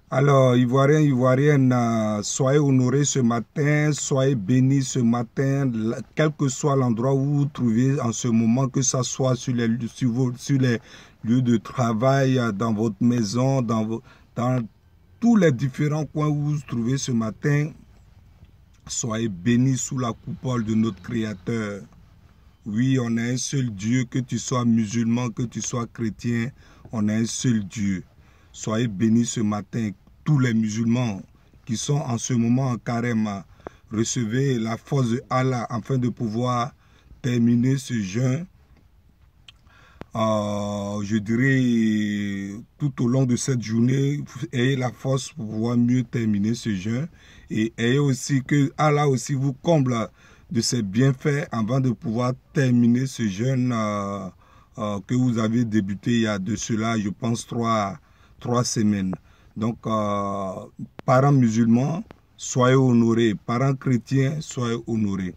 Alors, Ivoiriens, Ivoiriennes, soyez honorés ce matin, soyez bénis ce matin, quel que soit l'endroit où vous vous trouvez en ce moment, que ce soit sur les lieux de travail, dans votre maison, dans tous les différents coins où vous vous trouvez ce matin, soyez bénis sous la coupole de notre Créateur. Oui, on a un seul Dieu, que tu sois musulman, que tu sois chrétien, on a un seul Dieu. Soyez bénis ce matin, tous les musulmans qui sont en ce moment en carême. Recevez la force de Allah afin de pouvoir terminer ce jeûne. Je dirais tout au long de cette journée, ayez la force pour pouvoir mieux terminer ce jeûne. Et ayez aussi que Allah aussi vous comble de ses bienfaits avant de pouvoir terminer ce jeûne que vous avez débuté il y a de cela, je pense, trois semaines. Donc, parents musulmans, soyez honorés. Parents chrétiens, soyez honorés.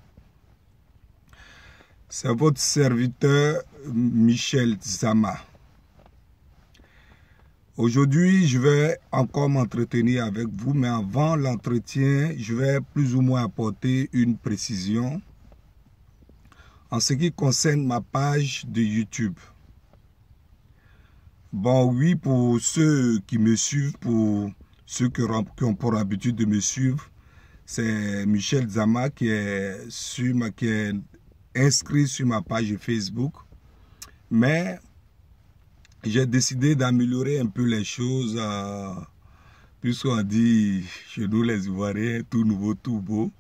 C'est votre serviteur Michel Zama. Aujourd'hui, je vais encore m'entretenir avec vous, mais avant l'entretien, je vais plus ou moins apporter une précision en ce qui concerne ma page de YouTube. Bon, oui, pour ceux qui me suivent, pour ceux qui ont pour habitude de me suivre, c'est Michel Zama qui est inscrit sur ma page Facebook. Mais j'ai décidé d'améliorer un peu les choses, puisqu'on dit chez nous les Ivoiriens, tout nouveau, tout beau.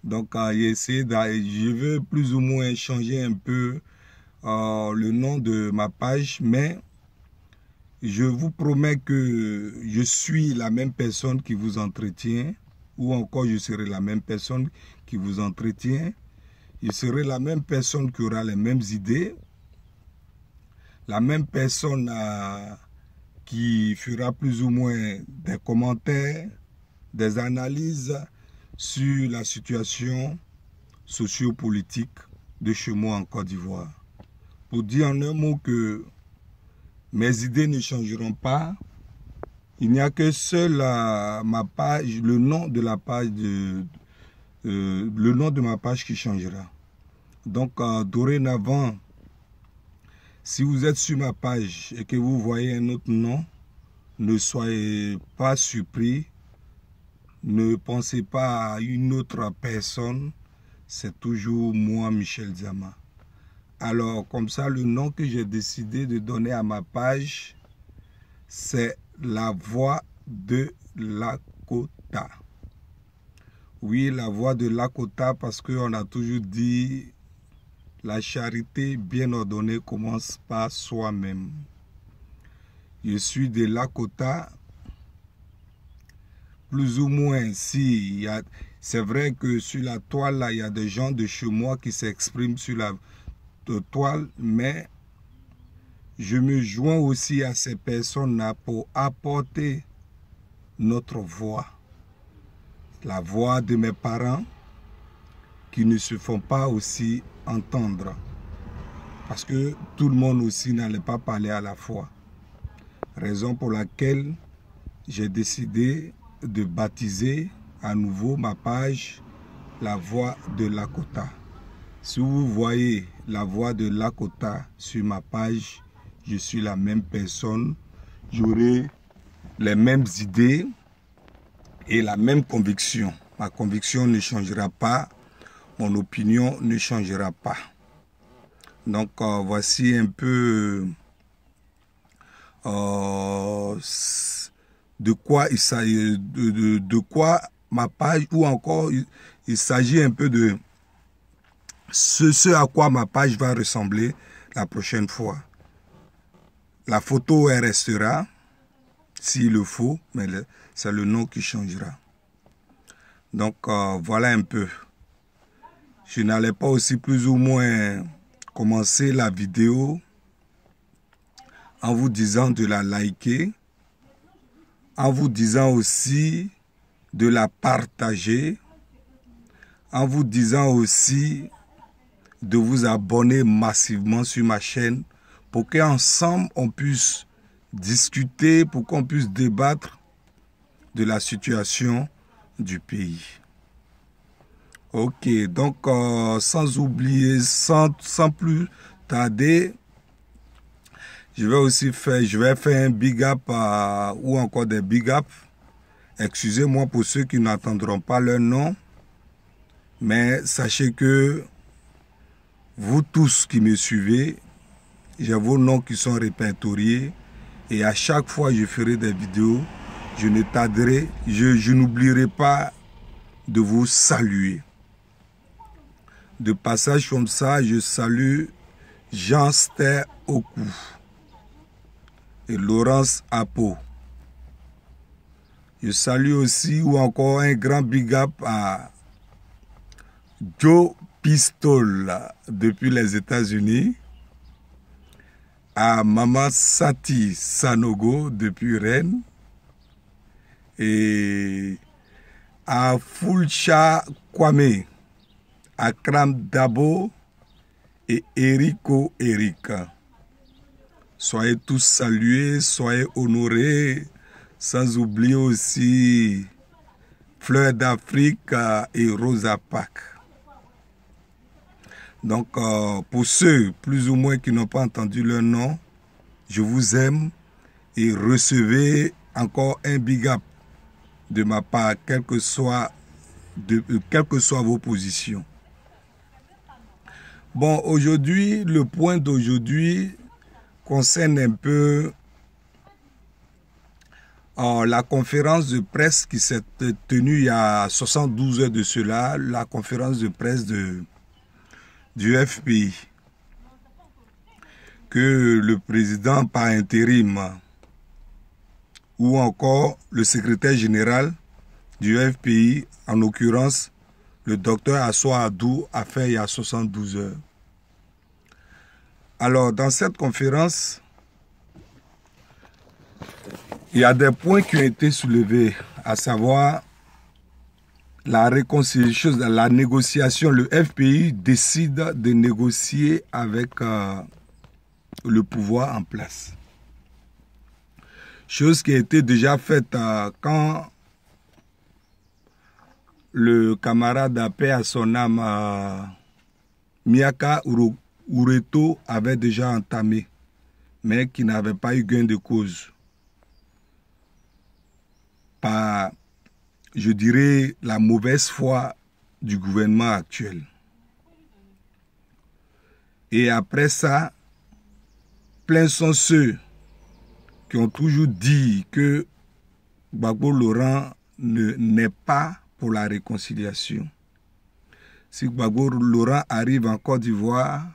Donc, je veux plus ou moins changer un peu le nom de ma page, mais je vous promets que je suis la même personne qui vous entretient, ou encore je serai la même personne qui vous entretient. Je serai la même personne qui aura les mêmes idées, la même personne qui fera plus ou moins des commentaires, des analyses sur la situation sociopolitique de chez moi en Côte d'Ivoire. Pour dire en un mot que mes idées ne changeront pas, il n'y a que seul ma page, le nom de ma page qui changera. Donc, dorénavant, si vous êtes sur ma page et que vous voyez un autre nom, ne soyez pas surpris. Ne pensez pas à une autre personne. C'est toujours moi, Michel Zama. Alors, comme ça, le nom que j'ai décidé de donner à ma page, c'est La Voix de Lakota. Oui, La Voix de Lakota, parce qu'on a toujours dit la charité bien ordonnée commence par soi-même. Je suis de Lakota, plus ou moins, c'est vrai que sur la toile, là, il y a des gens de chez moi qui s'expriment sur la toile, mais je me joins aussi à ces personnes-là pour apporter notre voix, la voix de mes parents qui ne se font pas aussi entendre. Parce que tout le monde aussi n'allait pas parler à la fois. Raison pour laquelle j'ai décidé de baptiser à nouveau ma page La Voix de Lakota. Si vous voyez La Voix de Lakota sur ma page, je suis la même personne, j'aurai les mêmes idées et la même conviction. Ma conviction ne changera pas, mon opinion ne changera pas. Donc, voici un peu de quoi il s'agit, de quoi ma page, ou encore il s'agit un peu de ce à quoi ma page va ressembler la prochaine fois. La photo, elle restera, s'il le faut, mais c'est le nom qui changera. Donc, voilà un peu. Je n'allais pas aussi plus ou moins commencer la vidéo en vous disant de la liker, en vous disant aussi de la partager, en vous disant aussi de vous abonner massivement sur ma chaîne pour qu'ensemble on puisse discuter, pour qu'on puisse débattre de la situation du pays. Ok, donc sans oublier, sans plus tarder, je vais faire un big up ou encore des big up. Excusez-moi pour ceux qui n'entendront pas leur nom, mais sachez que vous tous qui me suivez, j'ai vos noms qui sont répertoriés et à chaque fois que je ferai des vidéos, je n'oublierai pas de vous saluer. De passage comme ça, je salue Jean Ster Oku et Laurence Apo. Je salue aussi ou encore un grand big up à Joe Pistol depuis les États-Unis, à Maman Sati Sanogo depuis Rennes et à Fulcha Kwame, Akram Dabo et Eriko Erika. Soyez tous salués, soyez honorés, sans oublier aussi Fleur d'Afrique et Rosa Parks. Donc, pour ceux plus ou moins qui n'ont pas entendu leur nom, je vous aime et recevez encore un big up de ma part, quelles que soient vos positions. Bon, aujourd'hui, le point d'aujourd'hui concerne un peu la conférence de presse qui s'est tenue il y a 72 heures de cela, la conférence de presse du FPI, que le président par intérim ou encore le secrétaire général du FPI, en l'occurrence le docteur Assoa Adou, a fait il y a 72 heures. Alors, dans cette conférence, il y a des points qui ont été soulevés, à savoir la réconciliation, la négociation. Le FPI décide de négocier avec le pouvoir en place. Chose qui a été déjà faite quand le camarade a paix à son âme, Miaka Ureto, avait déjà entamé, mais qui n'avait pas eu gain de cause. Par, je dirais, la mauvaise foi du gouvernement actuel. Et après ça, plein sont ceux qui ont toujours dit que Gbagbo Laurent n'est pas pour la réconciliation. Si Gbagbo Laurent arrive en Côte d'Ivoire,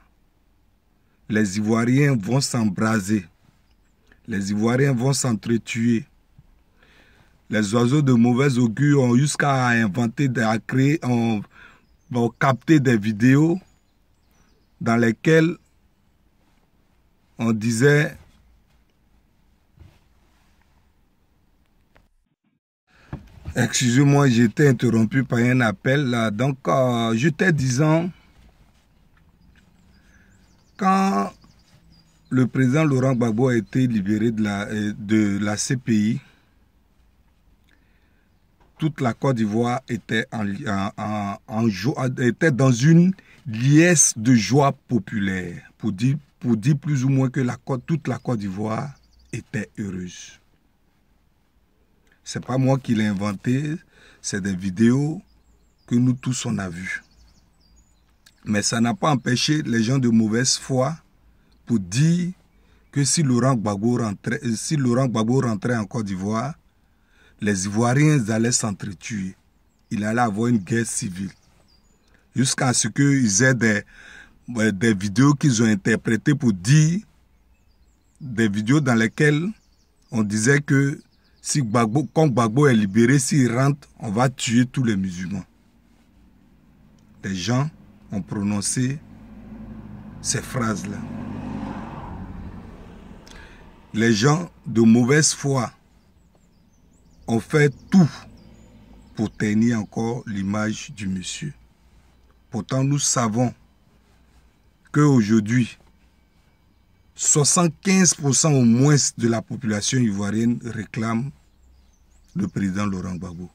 les Ivoiriens vont s'embraser. Les Ivoiriens vont s'entretuer. Les oiseaux de mauvais augure ont jusqu'à inventer, à créer, ont capté des vidéos dans lesquelles on disait excusez-moi, j'ai été interrompu par un appel. Là. Donc, j'étais disant, quand le président Laurent Gbagbo a été libéré de la CPI, toute la Côte d'Ivoire était, était dans une liesse de joie populaire, pour dire plus ou moins que toute la Côte d'Ivoire était heureuse. Ce n'est pas moi qui l'ai inventé, c'est des vidéos que nous tous on a vues. Mais ça n'a pas empêché les gens de mauvaise foi pour dire que si Laurent Gbagbo rentrait en Côte d'Ivoire, les Ivoiriens allaient s'entretuer. Il allait avoir une guerre civile. Jusqu'à ce qu'ils aient des vidéos qu'ils ont interprétées pour dire, des vidéos dans lesquelles on disait que si Gbagbo, quand Gbagbo est libéré, s'il rentre, on va tuer tous les musulmans. Les gens ont prononcé ces phrases-là. Les gens de mauvaise foi ont fait tout pour ternir encore l'image du monsieur. Pourtant, nous savons qu'aujourd'hui, 75% au moins de la population ivoirienne réclame le président Laurent Gbagbo.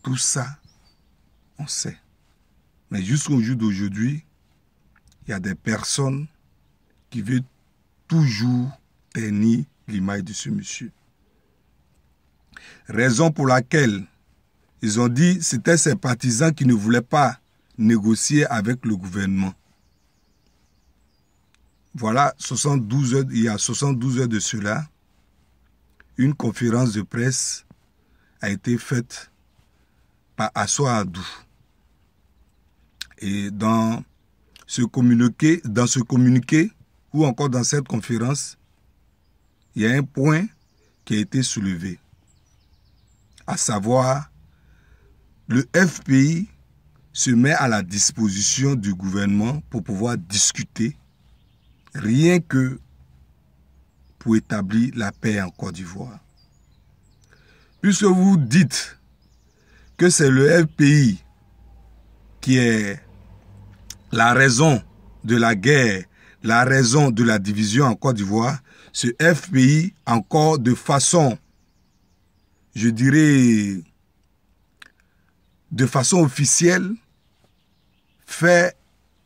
Tout ça, on sait. Mais jusqu'au jour d'aujourd'hui, il y a des personnes qui veulent toujours ternir l'image de ce monsieur. Raison pour laquelle ils ont dit que c'était ces partisans qui ne voulaient pas négocier avec le gouvernement. Voilà, 72 heures, il y a 72 heures de cela, une conférence de presse a été faite par Assoa Adou. Et dans ce communiqué, ou encore dans cette conférence, il y a un point qui a été soulevé, à savoir, le FPI se met à la disposition du gouvernement pour pouvoir discuter, rien que pour établir la paix en Côte d'Ivoire. Puisque vous dites que c'est le FPI qui est la raison de la guerre, la raison de la division en Côte d'Ivoire, ce FPI, encore de façon, je dirais, de façon officielle, fait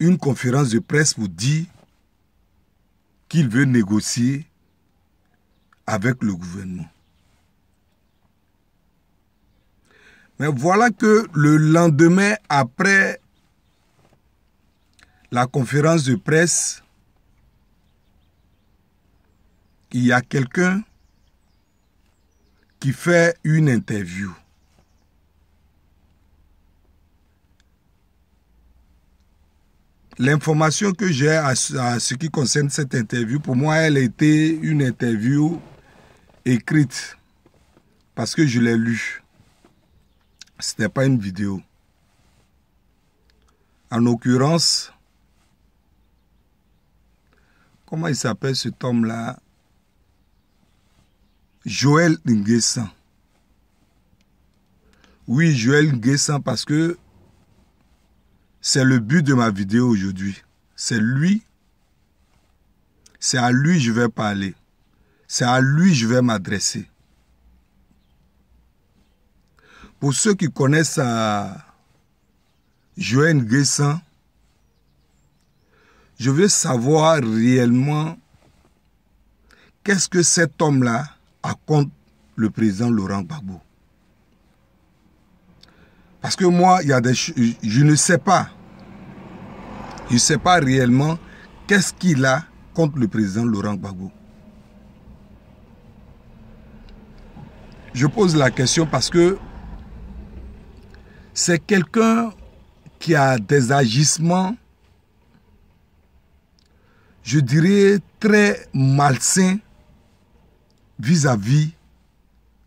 une conférence de presse pour dire qu'il veut négocier avec le gouvernement. Mais voilà que le lendemain, après la conférence de presse, il y a quelqu'un qui fait une interview. L'information que j'ai à ce qui concerne cette interview, pour moi, elle était une interview écrite parce que je l'ai lue. Ce n'était pas une vidéo. En l'occurrence, comment il s'appelle cet homme-là? Joël Nguessan. Oui, Joël Nguessan, parce que c'est le but de ma vidéo aujourd'hui. C'est lui. C'est à lui que je vais parler. C'est à lui que je vais m'adresser. Pour ceux qui connaissent Joël Nguessan, je veux savoir réellement qu'est-ce que cet homme-là a contre le président Laurent Gbagbo. Parce que moi, il y a des choses, je ne sais pas. Je ne sais pas réellement qu'est-ce qu'il a contre le président Laurent Gbagbo. Je pose la question parce que c'est quelqu'un qui a des agissements, je dirais, très malsains vis-à-vis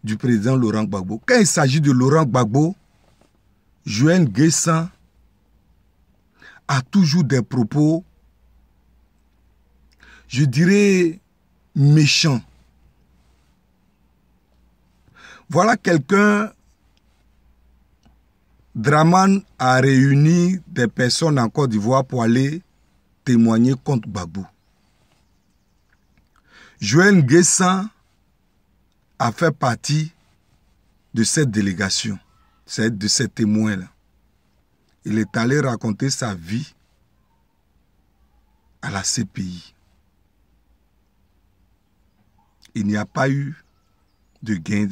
du président Laurent Gbagbo. Quand il s'agit de Laurent Gbagbo, Joël Nguessan a toujours des propos, je dirais, méchants. Voilà quelqu'un, Draman a réuni des personnes en Côte d'Ivoire pour aller témoigner contre Gbagbo. Joël Nguessan a fait partie de cette délégation, de ces témoins-là. Il est allé raconter sa vie à la CPI. Il n'y a pas eu de gain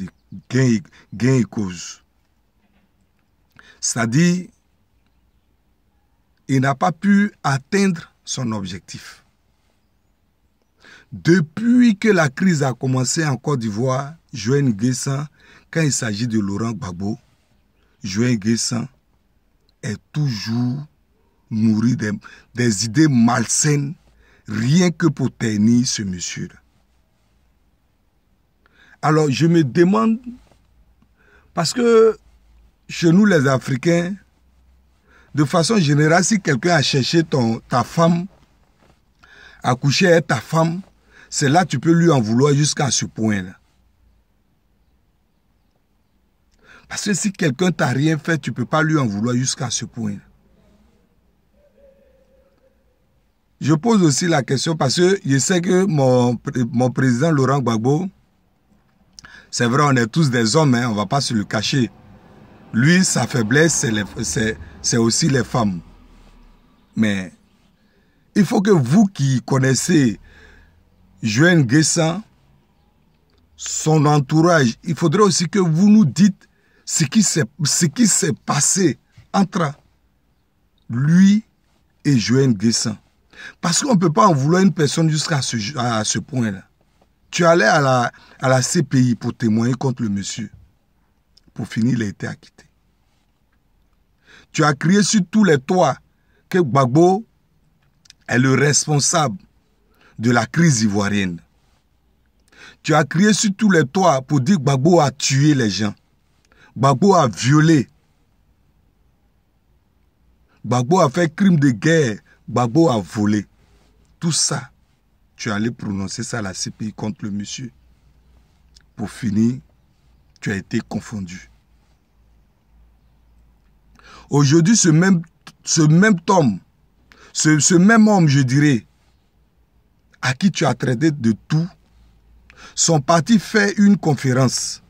et cause. C'est-à-dire, il n'a pas pu atteindre son objectif. Depuis que la crise a commencé en Côte d'Ivoire, Joël Nguessan, quand il s'agit de Laurent Gbagbo, Joël Nguessan est toujours nourri des idées malsaines, rien que pour ternir ce monsieur-là. Alors, je me demande, parce que chez nous les Africains, de façon générale, si quelqu'un a cherché ta femme, a couché avec ta femme, c'est là que tu peux lui en vouloir jusqu'à ce point-là. Parce que si quelqu'un t'a rien fait, tu ne peux pas lui en vouloir jusqu'à ce point-là. Je pose aussi la question parce que je sais que mon président Laurent Gbagbo, C'est vrai, on est tous des hommes, hein, on ne va pas se le cacher. Lui, sa faiblesse, c'est aussi les femmes. Mais il faut que vous qui connaissez Joël Nguessan, son entourage, il faudrait aussi que vous nous dites ce qui s'est passé entre lui et Joël Nguessan. Parce qu'on ne peut pas en vouloir une personne jusqu'à ce point-là. Tu allais à la CPI pour témoigner contre le monsieur. Pour finir, il a été acquitté. Tu as crié sur tous les toits que Gbagbo est le responsable de la crise ivoirienne. Tu as crié sur tous les toits pour dire que Gbagbo a tué les gens. Gbagbo a violé. Gbagbo a fait crime de guerre. Gbagbo a volé. Tout ça, tu allais prononcer ça à la CPI contre le monsieur. Pour finir, tu as été confondu. Aujourd'hui, ce même homme, ce même homme, je dirais, à qui tu as traité de tout, son parti fait une conférence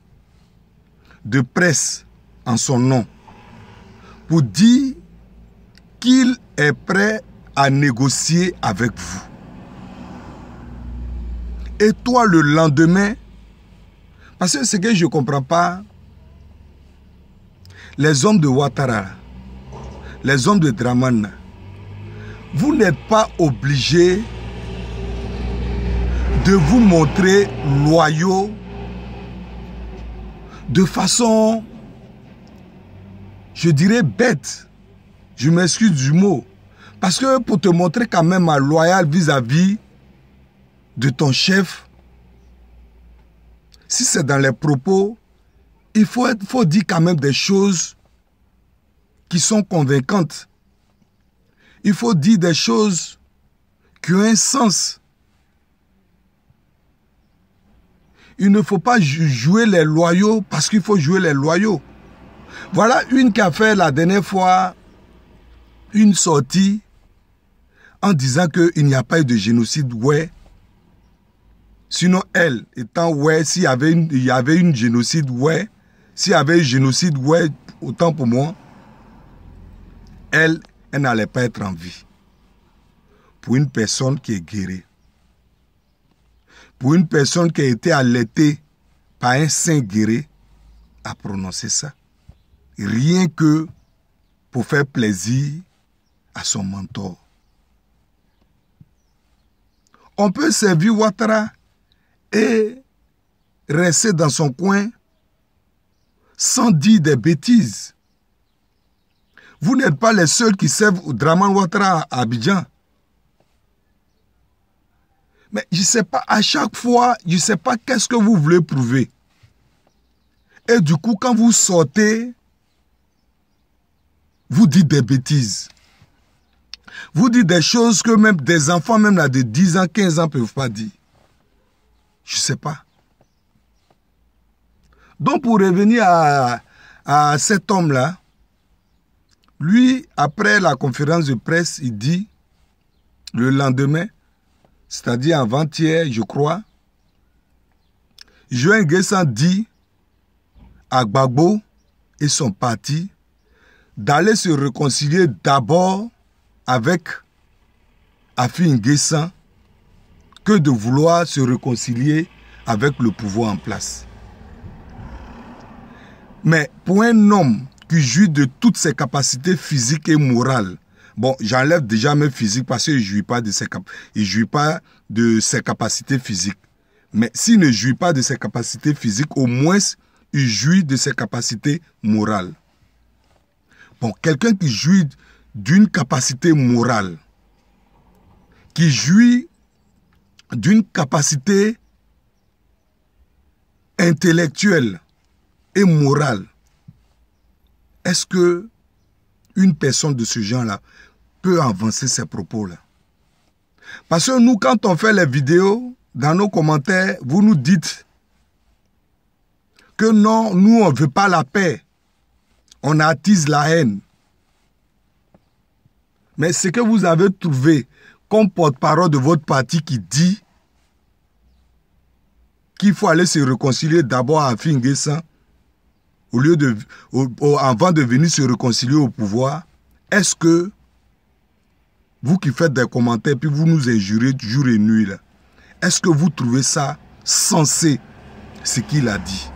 de presse en son nom pour dire qu'il est prêt à négocier avec vous. Et toi, le lendemain, parce que ce que je ne comprends pas, les hommes de Ouattara, les hommes de Dramane, vous n'êtes pas obligés de vous montrer loyaux de façon, je dirais, bête. Je m'excuse du mot. Parce que pour te montrer quand même loyal vis-à-vis de ton chef, si c'est dans les propos, il faut dire quand même des choses qui sont convaincantes. Il faut dire des choses qui ont un sens. Il ne faut pas jouer les loyaux parce qu'il faut jouer les loyaux. Voilà une qui a fait la dernière fois une sortie en disant qu'il n'y a pas eu de génocide, ouais. Sinon, elle, étant ouais, s'il y avait une génocide, ouais. S'il y avait un génocide, ouais, autant pour moi, elle n'allait pas être en vie. Pour une personne qui est guérie. Pour une personne qui a été allaitée par un saint guéri, à prononcer ça. Rien que pour faire plaisir à son mentor. On peut servir Ouattara et rester dans son coin sans dire des bêtises. Vous n'êtes pas les seuls qui servent Dramane Ouattara à Abidjan. Mais je ne sais pas, à chaque fois, je ne sais pas qu'est-ce que vous voulez prouver. Et du coup, quand vous sortez, vous dites des bêtises. Vous dites des choses que même des enfants, même là de 10 ans, 15 ans, ne peuvent pas dire. Je ne sais pas. Donc, pour revenir à cet homme-là, lui, après la conférence de presse, il dit, le lendemain, c'est-à-dire avant-hier, je crois, Joël Nguessan dit à Gbagbo et son parti d'aller se réconcilier d'abord avec Afi Nguessan que de vouloir se réconcilier avec le pouvoir en place. Mais pour un homme qui jouit de toutes ses capacités physiques et morales, bon, j'enlève déjà mes physiques parce qu'il ne jouit pas de ses capacités physiques. Mais s'il ne jouit pas de ses capacités physiques, au moins, il jouit de ses capacités morales. Bon, quelqu'un qui jouit d'une capacité morale, qui jouit d'une capacité intellectuelle et morale, est-ce que une personne de ce genre-là peut avancer ces propos-là? Parce que nous, quand on fait les vidéos, dans nos commentaires, vous nous dites que non, nous, on ne veut pas la paix. On attise la haine. Mais ce que vous avez trouvé comme porte-parole de votre parti qui dit qu'il faut aller se réconcilier d'abord à Afin-N'Guessan, avant de venir se réconcilier au pouvoir, est-ce que vous qui faites des commentaires puis vous nous injurez jour et nuit, est-ce que vous trouvez ça sensé, ce qu'il a dit?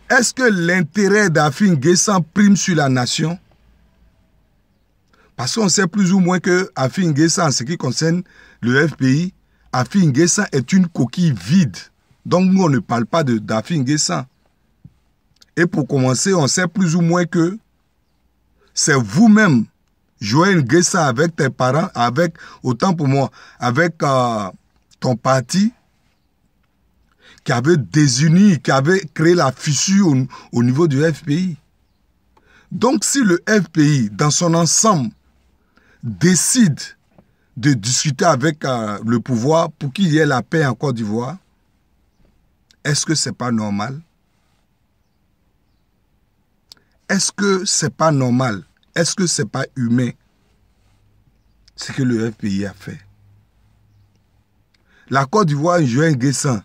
Est-ce que l'intérêt d'Afin-N'Guessan prime sur la nation? Parce qu'on sait plus ou moins que Afin-N'Guessan, en ce qui concerne le FPI, Afin-N'Guessan est une coquille vide. Donc nous, on ne parle pas d'Afin-N'Guessan. Et pour commencer, on sait plus ou moins que c'est vous-même, Joël N'Guessan, avec tes parents, avec, autant pour moi, avec ton parti, qui avait désuni, qui avait créé la fissure au niveau du FPI. Donc si le FPI, dans son ensemble, décide de discuter avec le pouvoir pour qu'il y ait la paix en Côte d'Ivoire, est-ce que ce n'est pas normal? Est-ce que ce n'est pas normal? Est-ce que ce n'est pas humain ce que le FPI a fait? La Côte d'Ivoire, Joël N'Guessan,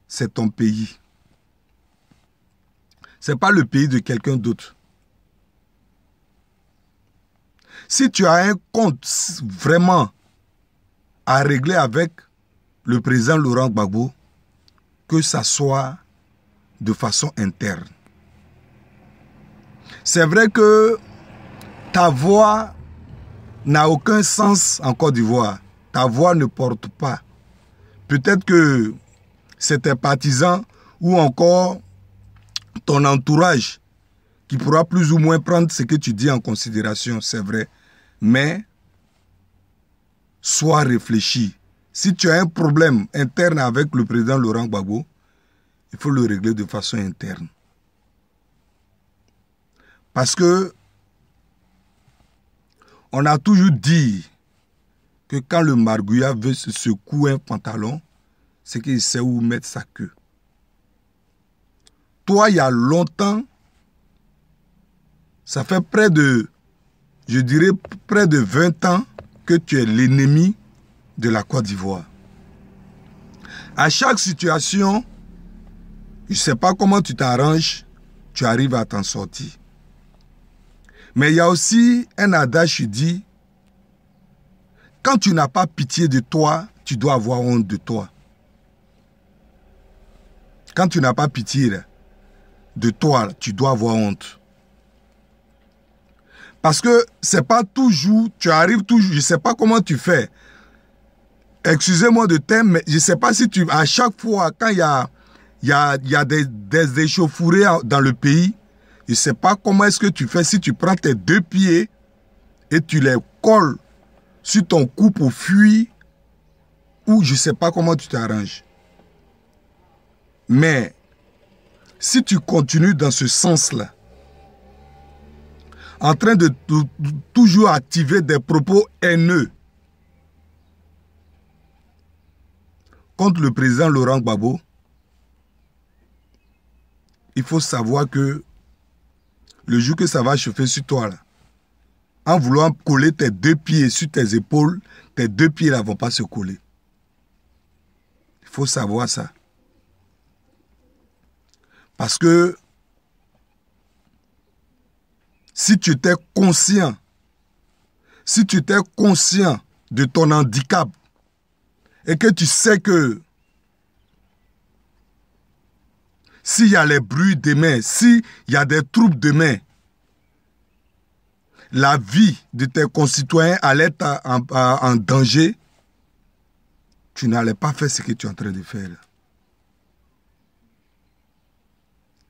c'est ton pays. Ce n'est pas le pays de quelqu'un d'autre. Si tu as un compte vraiment à régler avec le président Laurent Gbagbo, que ça soit de façon interne. C'est vrai que ta voix n'a aucun sens en Côte d'Ivoire. Ta voix ne porte pas. Peut-être que c'est tes partisans ou encore ton entourage qui pourra plus ou moins prendre ce que tu dis en considération, c'est vrai. Mais, sois réfléchi. Si tu as un problème interne avec le président Laurent Gbagbo, il faut le régler de façon interne. Parce que, on a toujours dit que quand le margouillat veut se secouer un pantalon, c'est qu'il sait où mettre sa queue. Toi, il y a longtemps, ça fait près de, je dirais, près de 20 ans que tu es l'ennemi de la Côte d'Ivoire. À chaque situation, je ne sais pas comment tu t'arranges, tu arrives à t'en sortir. Mais il y a aussi un adage qui dit, quand tu n'as pas pitié de toi, tu dois avoir honte de toi. Quand tu n'as pas pitié de toi, tu dois avoir honte. Parce que c'est pas toujours, tu arrives toujours, je ne sais pas comment tu fais. Excusez-moi de thème, mais je ne sais pas si tu, à chaque fois, quand il y a des échauffourées dans le pays, je ne sais pas comment est-ce que tu fais si tu prends tes deux pieds et tu les colles sur ton cou pour fuir, ou je ne sais pas comment tu t'arranges. Mais, si tu continues dans ce sens-là, en train de toujours activer des propos haineux contre le président Laurent Gbagbo, il faut savoir que le jour que ça va chauffer sur toi, là, en voulant coller tes deux pieds sur tes épaules, tes deux pieds ne vont pas se coller. Il faut savoir ça. Parce que si tu étais conscient de ton handicap et que tu sais que s'il y a les bruits demain, s'il y a des troubles demain, la vie de tes concitoyens allait être en danger, tu n'allais pas faire ce que tu es en train de faire là.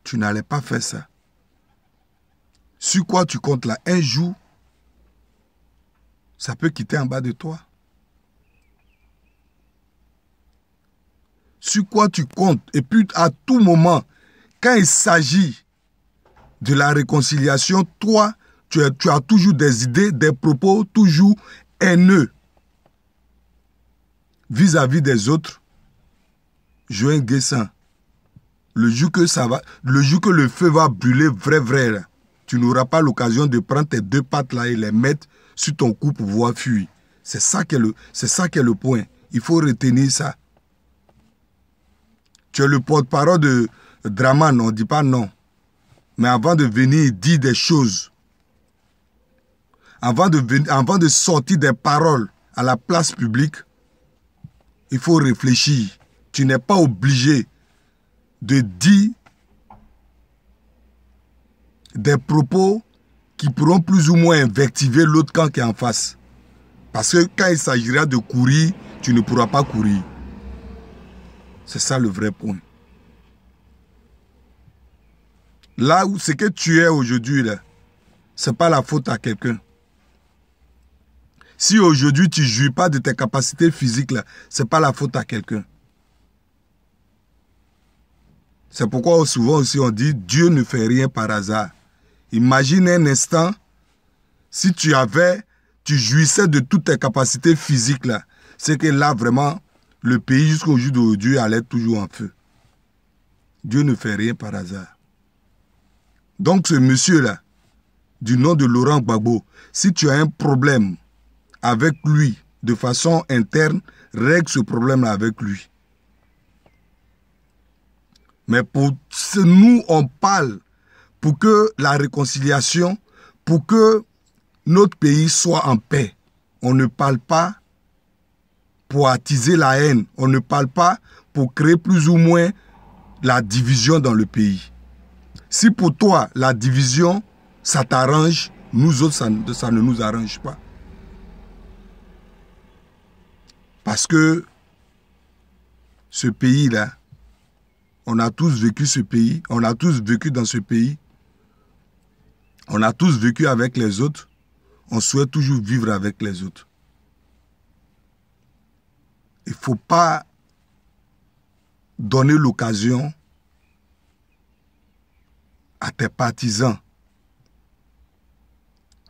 Tu n'allais pas faire ça. Sur quoi tu comptes là? Un jour, ça peut quitter en bas de toi. Sur quoi tu comptes? Et puis à tout moment, quand il s'agit de la réconciliation, toi, tu as toujours des idées, des propos toujours haineux vis-à-vis des autres. Joël N'Guessan, le jour que le feu va brûler vrai, là, tu n'auras pas l'occasion de prendre tes deux pattes là et les mettre sur ton cou pour pouvoir fuir. C'est ça qui est le point. Il faut retenir ça. Tu es le porte-parole de Dramane, on ne dit pas non. Mais avant de venir dire des choses, avant de sortir des paroles à la place publique, il faut réfléchir. Tu n'es pas obligé de dire des propos qui pourront plus ou moins invectiver l'autre camp qui est en face. Parce que quand il s'agira de courir, tu ne pourras pas courir. C'est ça le vrai point. Là où ce que tu es aujourd'hui, ce n'est pas la faute à quelqu'un. Si aujourd'hui tu ne jouis pas de tes capacités physiques, ce n'est pas la faute à quelqu'un. C'est pourquoi souvent aussi on dit Dieu ne fait rien par hasard. Imagine un instant, si tu jouissais de toutes tes capacités physiques, c'est que là vraiment, le pays jusqu'au jour d'aujourd'hui allait toujours en feu. Dieu ne fait rien par hasard. Donc ce monsieur-là, du nom de Laurent Gbagbo, si tu as un problème avec lui de façon interne, règle ce problème-là avec lui. Mais pour nous, on parle pour que la réconciliation, pour que notre pays soit en paix. On ne parle pas pour attiser la haine. On ne parle pas pour créer plus ou moins la division dans le pays. Si pour toi, la division, ça t'arrange, nous autres, ça ne nous arrange pas. Parce que ce pays-là, on a tous vécu ce pays, on a tous vécu dans ce pays, on a tous vécu avec les autres, on souhaite toujours vivre avec les autres. Il ne faut pas donner l'occasion à tes partisans,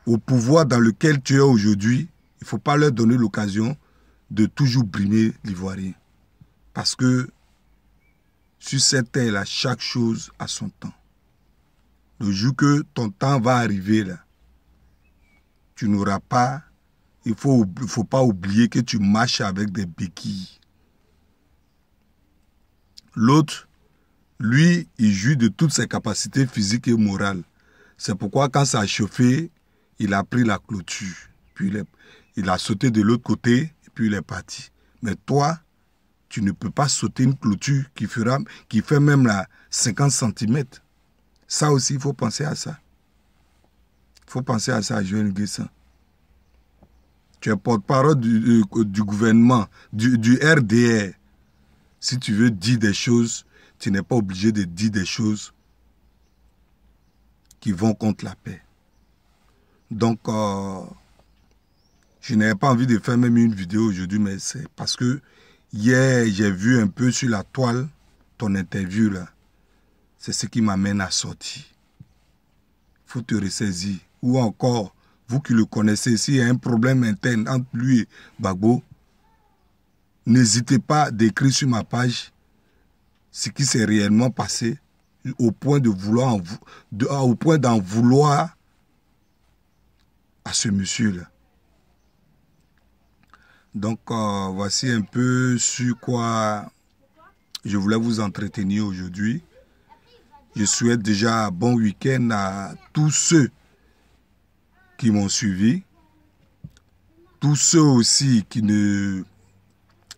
au pouvoir dans lequel tu es aujourd'hui, il ne faut pas leur donner l'occasion de toujours brimer l'Ivoirien. Parce que sur cette terre-là, chaque chose a son temps. Le jour que ton temps va arriver, là, tu n'auras pas, il ne faut pas oublier que tu marches avec des béquilles. L'autre, lui, il jouit de toutes ses capacités physiques et morales. C'est pourquoi quand ça a chauffé, il a pris la clôture. Puis il a sauté de l'autre côté et puis il est parti. Mais toi, tu ne peux pas sauter une clôture qui fait même la 50 cm. Ça aussi, il faut penser à ça. Il faut penser à ça, Joël Nguessan. Tu es porte-parole du gouvernement, du RDR. Si tu veux dire des choses, tu n'es pas obligé de dire des choses qui vont contre la paix. Donc, je n'avais pas envie de faire même une vidéo aujourd'hui, mais c'est parce que hier, j'ai vu un peu sur la toile ton interview là. C'est ce qui m'amène à sortir. Il faut te ressaisir. Ou encore, vous qui le connaissez, s'il y a un problème interne entre lui et Gbagbo, n'hésitez pas d'écrire sur ma page ce qui s'est réellement passé au point d'en vouloir à ce monsieur-là. Donc, voici un peu sur quoi je voulais vous entretenir aujourd'hui. Je souhaite déjà un bon week-end à tous ceux qui m'ont suivi. Tous ceux aussi qui ne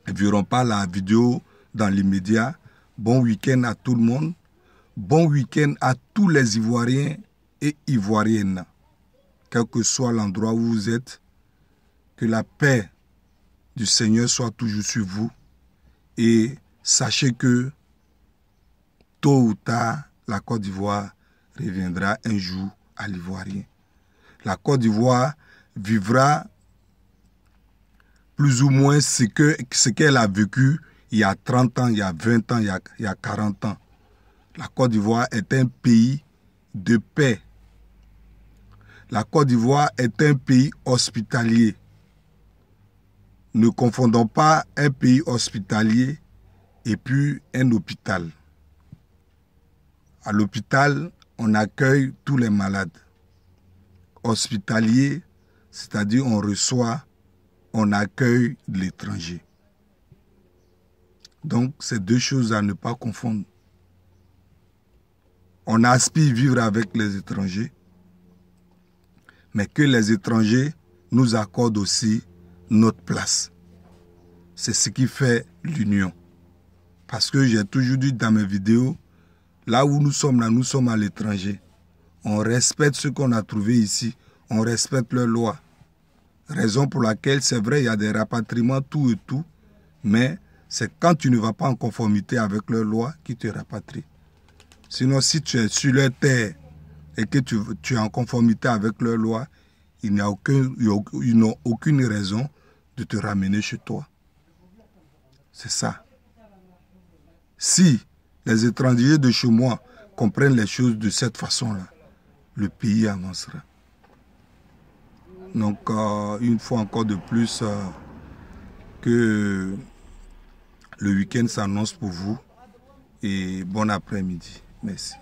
verront pas la vidéo dans l'immédiat. Bon week-end à tout le monde. Bon week-end à tous les Ivoiriens et Ivoiriennes. Quel que soit l'endroit où vous êtes, que la paix du Seigneur soit toujours sur vous. Et sachez que tôt ou tard, la Côte d'Ivoire reviendra un jour à l'Ivoirien. La Côte d'Ivoire vivra plus ou moins ce qu'elle a vécu il y a 30 ans, il y a 20 ans, il y a 40 ans. La Côte d'Ivoire est un pays de paix. La Côte d'Ivoire est un pays hospitalier. Ne confondons pas un pays hospitalier et puis un hôpital. À l'hôpital, on accueille tous les malades. Hospitalier, c'est-à-dire on accueille l'étranger. Donc, c'est deux choses à ne pas confondre. On aspire vivre avec les étrangers, mais que les étrangers nous accordent aussi notre place. C'est ce qui fait l'union. Parce que j'ai toujours dit dans mes vidéos, là où nous sommes à l'étranger. On respecte ce qu'on a trouvé ici. On respecte leurs lois. Raison pour laquelle, c'est vrai, il y a des rapatriements, tout et tout. Mais c'est quand tu ne vas pas en conformité avec leurs lois qui te rapatrient. Sinon, si tu es sur leur terre et que tu es en conformité avec leurs lois, ils n'ont aucune raison de te ramener chez toi. C'est ça. Si les étrangers de chez moi comprennent les choses de cette façon-là, le pays avancera. Donc, une fois encore de plus, que le week-end s'annonce pour vous et bon après-midi. Merci.